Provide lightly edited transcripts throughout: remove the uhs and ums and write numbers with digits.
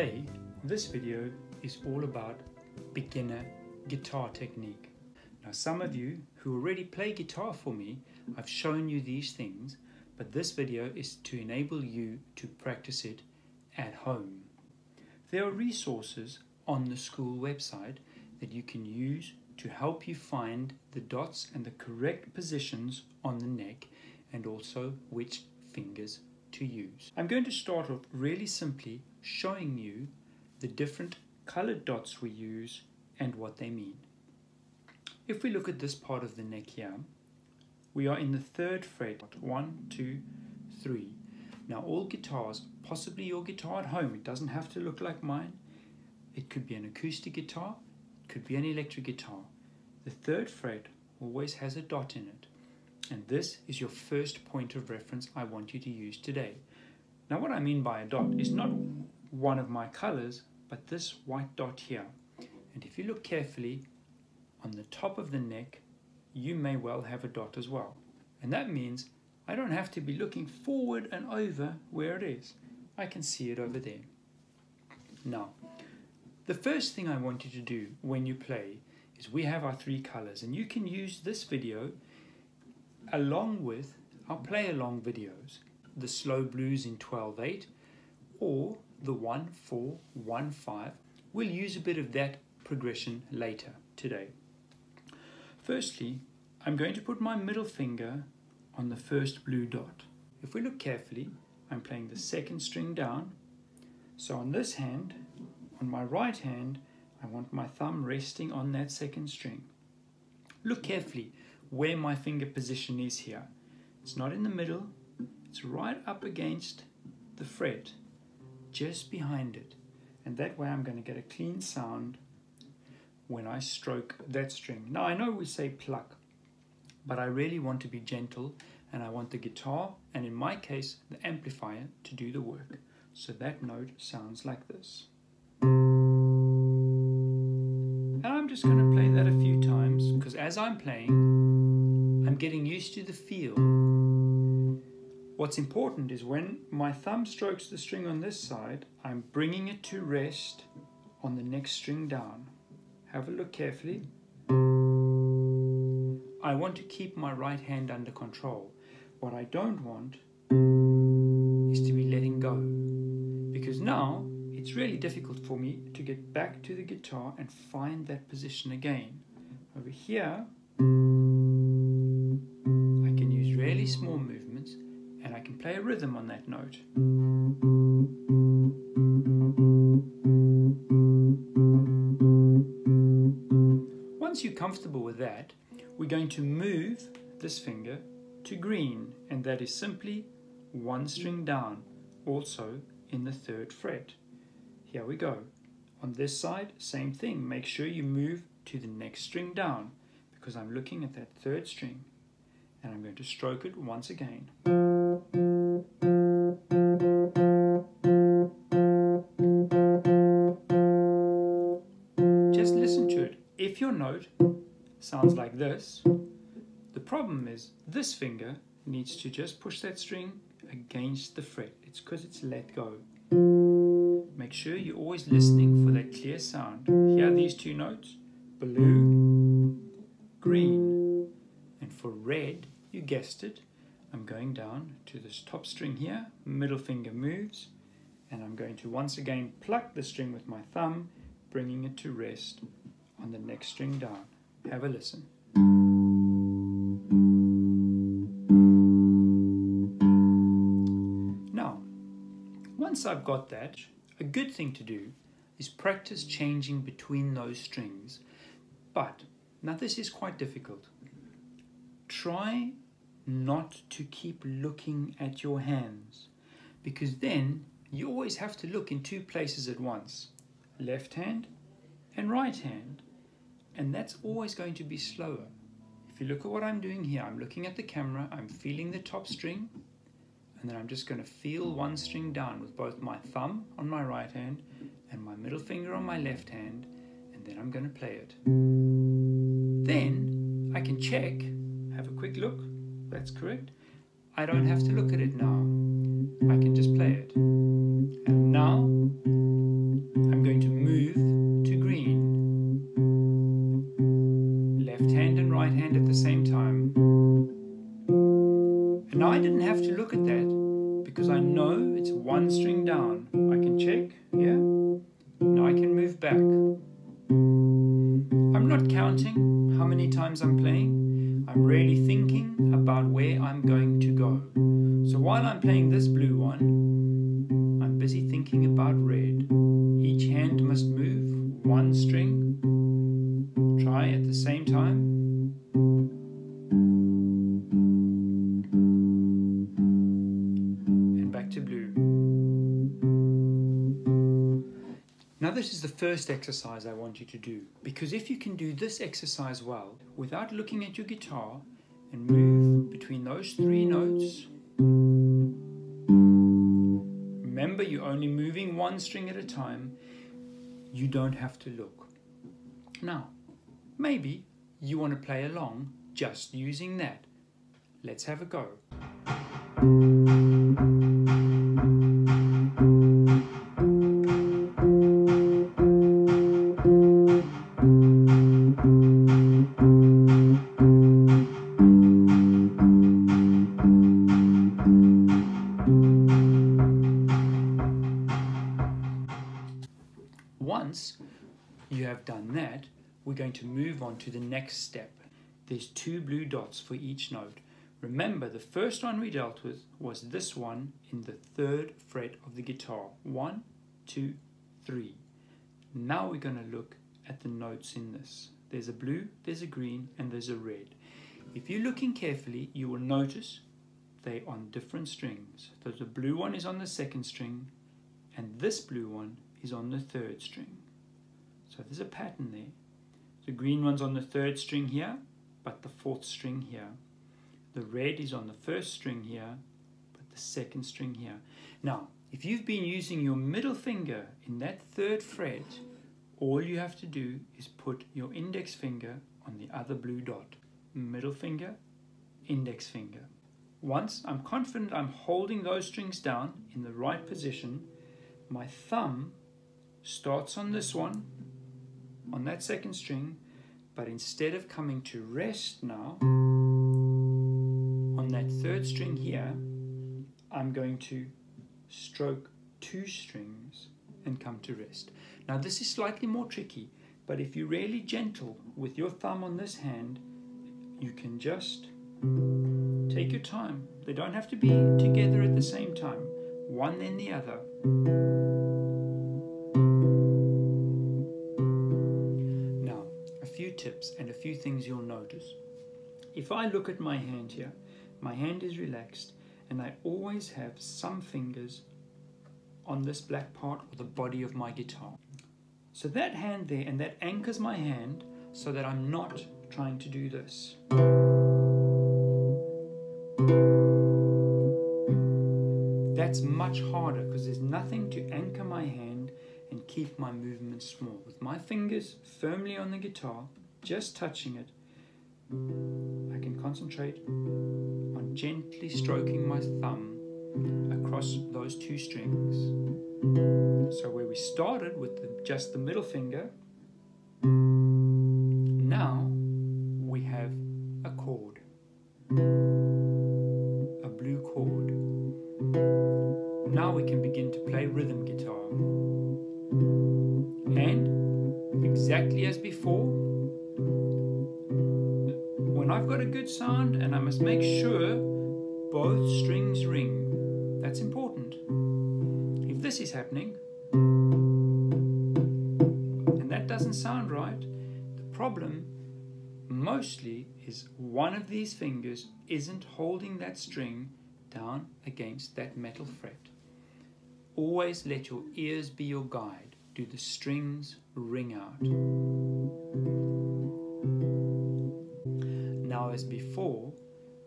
Today, this video is all about beginner guitar technique. Now, some of you who already play guitar for me, I've shown you these things, but this video is to enable you to practice it at home. There are resources on the school website that you can use to help you find the dots and the correct positions on the neck and also which fingers to use. I'm going to start off really simply showing you the different colored dots we use and what they mean. If we look at this part of the neck here, we are in the third fret, 1, 2, 3. Now all guitars, possibly your guitar at home, it doesn't have to look like mine. It could be an acoustic guitar, it could be an electric guitar. The third fret always has a dot in it. And this is your first point of reference I want you to use today. Now what I mean by a dot is not one of my colors, but this white dot here. And if you look carefully, on the top of the neck, you may well have a dot as well. And that means I don't have to be looking forward and over where it is. I can see it over there. Now, the first thing I want you to do when you play is we have our three colors, and you can use this video along with our play along videos, the slow blues in 12/8 or the 1/4, 1/5. We'll use a bit of that progression later today. Firstly, I'm going to put my middle finger on the first blue dot. If we look carefully, I'm playing the second string down. So on this hand, on my right hand, I want my thumb resting on that second string. Look carefully where my finger position is here. It's not in the middle, it's right up against the fret, just behind it. And that way I'm going to get a clean sound when I stroke that string. Now I know we say pluck, but I really want to be gentle, and I want the guitar, and in my case the amplifier, to do the work. So that note sounds like this. And I'm just going to play that a few times, because as I'm playing, I'm getting used to the feel. What's important is when my thumb strokes the string on this side, I'm bringing it to rest on the next string down. Have a look carefully. I want to keep my right hand under control. What I don't want is to be letting go, because now it's really difficult for me to get back to the guitar and find that position again. Over here, I can use really small movements and I can play a rhythm on that note. Once you're comfortable with that, we're going to move this finger to green, and that is simply one string down, also in the third fret. Here we go. On this side, same thing. Make sure you move to the next string down, because I'm looking at that third string, and I'm going to stroke it once again. Just listen to it. If your note sounds like this, the problem is this finger needs to just push that string against the fret. It's because it's let go. Make sure you're always listening for that clear sound. Hear these two notes, blue, green. And for red, you guessed it, I'm going down to this top string here, middle finger moves, and I'm going to once again pluck the string with my thumb, bringing it to rest on the next string down. Have a listen. Now, once I've got that, a good thing to do is practice changing between those strings. But, now this is quite difficult. Try not to keep looking at your hands, because then you always have to look in two places at once. Left hand and right hand. And that's always going to be slower. If you look at what I'm doing here, I'm looking at the camera, I'm feeling the top string, and then I'm just going to feel one string down with both my thumb on my right hand and my middle finger on my left hand, and then I'm going to play it. Then I can check, have a quick look, that's correct. I don't have to look at it now. I can just play it. And now left hand and right hand at the same time. And now I didn't have to look at that because I know it's one string down. I can check, yeah. Now I can move back. I'm not counting how many times I'm playing. I'm really thinking about where I'm going to go. So while I'm playing this blue one, I'm busy thinking about red. Each hand must move one string. Try at the same time. And back to blue. Now this is the first exercise I want you to do, because if you can do this exercise well without looking at your guitar and move between those three notes, remember you're only moving one string at a time, you don't have to look. Now, maybe you want to play along just using that. Let's have a go. Once you have done that, we're going to move on to the next step. There's two blue dots for each note. Remember, the first one we dealt with was this one in the 3rd fret of the guitar. 1, 2, 3. Now we're going to look at the notes in this. There's a blue, there's a green, and there's a red. If you're looking carefully, you will notice they're on different strings. So the blue one is on the 2nd string, and this blue one is on the 3rd string. So there's a pattern there. The green one's on the 3rd string here, but the 4th string here. The red is on the 1st string here, but the 2nd string here. Now, if you've been using your middle finger in that 3rd fret, all you have to do is put your index finger on the other blue dot. Middle finger, index finger. Once I'm confident I'm holding those strings down in the right position, my thumb starts on this one, on that 2nd string, but instead of coming to rest now on that 3rd string here, I'm going to stroke 2 strings and come to rest. Now this is slightly more tricky, but if you're really gentle with your thumb on this hand, you can just take your time. They don't have to be together at the same time, one then the other. Now, a few tips and a few things you'll notice. If I look at my hand here, my hand is relaxed and I always have some fingers on this black part or the body of my guitar. So that hand there, and that anchors my hand so that I'm not trying to do this. That's much harder because there's nothing to anchor my hand and keep my movement small. With my fingers firmly on the guitar, just touching it, I can concentrate on gently stroking my thumb across those 2 strings. So where we started with just the middle finger, now we have a chord, a blue chord. Now we can begin to play rhythm guitar. And exactly as before, when I've got a good sound and I must make sure both strings ring, that's important. If this is happening and that doesn't sound right, the problem mostly is one of these fingers isn't holding that string down against that metal fret. Always let your ears be your guide. Do the strings ring out? Now, as before,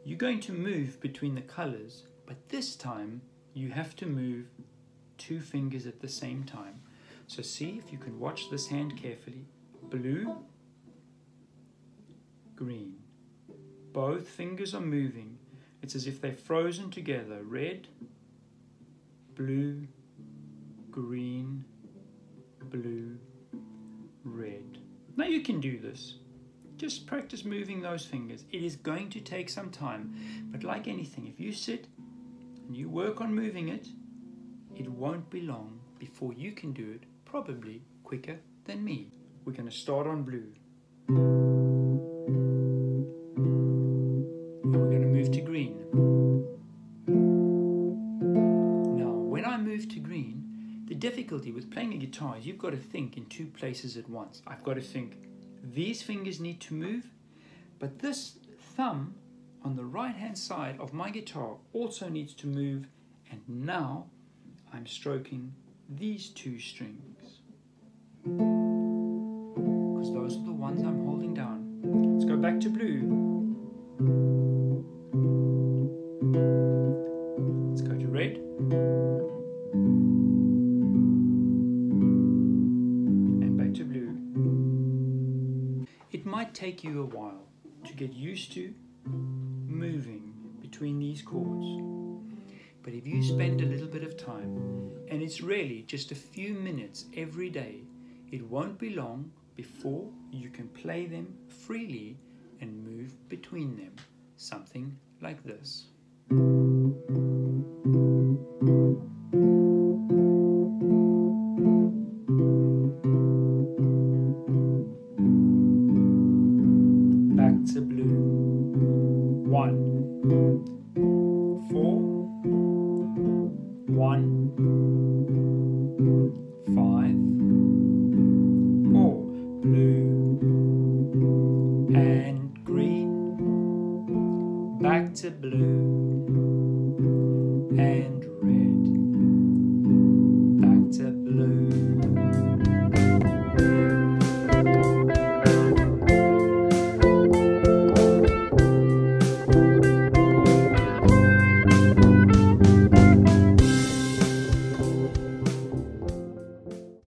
you're going to move between the colors, but this time you have to move 2 fingers at the same time. So see if you can watch this hand carefully. Blue, green. Both fingers are moving. It's as if they're frozen together. Red, blue, green, blue, red. Now you can do this. Just practice moving those fingers. It is going to take some time, but like anything, if you sit and you work on moving it, it won't be long before you can do it, probably quicker than me. We're going to start on blue. And we're going to move to green. Now, when I move to green, the difficulty with playing a guitar is you've got to think in two places at once. I've got to think these fingers need to move, but this thumb on the right hand side of my guitar also needs to move, and now I'm stroking these two strings because those are the ones I'm holding down. Let's go back to blue. Let's go to red. And back to blue. It might take you a while to get used to moving between these chords. But if you spend a little bit of time, and it's really just a few minutes every day, it won't be long before you can play them freely and move between them. Something like this. Back to blue. 1, 4, 1, 5, 4, blue and green, back to blue.